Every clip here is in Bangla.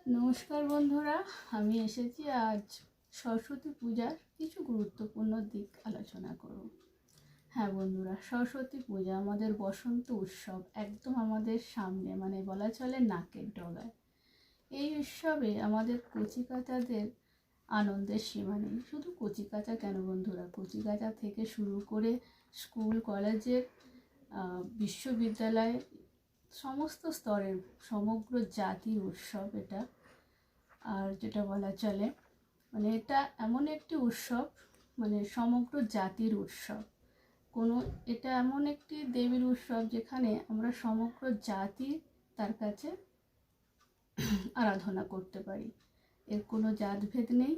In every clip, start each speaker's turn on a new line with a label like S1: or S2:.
S1: নমস্কার বন্ধুরা, আমি এসেছি আজ সরস্বতী পূজার কিছু গুরুত্বপূর্ণ দিক আলোচনা করব। হ্যাঁ বন্ধুরা, সরস্বতী পূজা আমাদের বসন্ত উৎসব, একদম আমাদের সামনে, মানে বলা চলে নাকের ডগায়। এই উৎসবে আমাদের কচিকাঁচাদের আনন্দের সীমা নেই। শুধু কচিকাঁচা কেন বন্ধুরা, কচিকাঁচা থেকে শুরু করে স্কুল কলেজের বিশ্ববিদ্যালয়, সমস্ত স্তরের সমগ্র জাতির উৎসব এটা। আর যেটা বলা চলে, মানে এটা এমন একটি উৎসব, মানে সমগ্র জাতির উৎসব। এটা এমন একটি দেবীর উৎসব যেখানে আমরা সমগ্র জাতি তার কাছে আরাধনা করতে পারি। এর কোনো জাতভেদ নেই,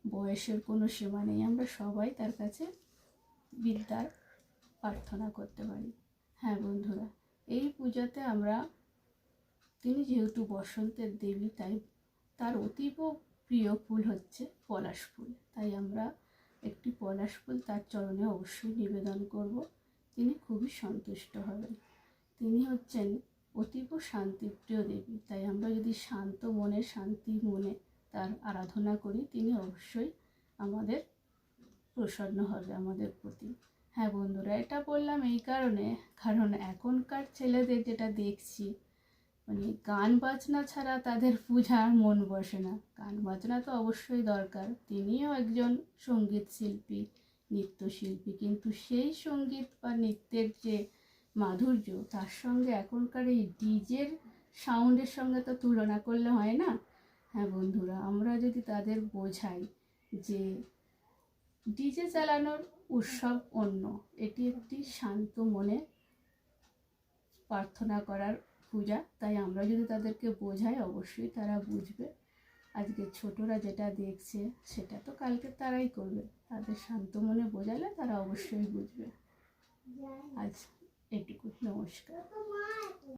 S1: বয়সের কোনো সীমা নেই, আমরা সবাই তার কাছে বিদ্যার প্রার্থনা করতে পারি। হ্যাঁ বন্ধুরা, এই পূজাতে তিনি যেহেতু বসন্তের দেবী, তাই তার অতীব প্রিয় ফুল হচ্ছে পলাশ ফুল। তাই আমরা একটি পলাশ ফুল তার চরণে অবশ্যই নিবেদন করব। তিনি খুবই সন্তুষ্ট হবেন। তিনি হচ্ছেন অতীব শান্তিপ্রিয় দেবী, তাই আমরা যদি শান্ত মনে, শান্তি মনে তার আরাধনা করি, তিনি অবশ্যই আমাদের প্রসন্ন হবে আমাদের প্রতি। হ্যাঁ বন্ধুরা, এটা বললাম এই কারণ এখনকার ছেলেদের যেটা দেখছি, মানে গান বাজনা ছাড়া তাদের পূজার মন বসে না। গান বাজনা তো অবশ্যই দরকার, তিনিও একজন সঙ্গীত শিল্পী, নৃত্যশিল্পী, কিন্তু সেই সঙ্গীত বা নৃত্যের যে মাধুর্য, তার সঙ্গে এখনকার এই ডিজের সাউন্ডের সঙ্গে তো তুলনা করলে হয় না। হ্যাঁ বন্ধুরা, আমরা যদি তাদের বোঝাই যে ডিজে চালানোর উৎসব অন্য, এটি একটি শান্ত মনে প্রার্থনা করার পূজা, তাই আমরা যদি তাদেরকে বোঝাই অবশ্যই তারা বুঝবে। আজকে ছোটরা যেটা দেখছে সেটা তো কালকে তারাই করবে, তাদের শান্ত মনে বোঝালে তারা অবশ্যই বুঝবে। আজ এটুকু, নমস্কার।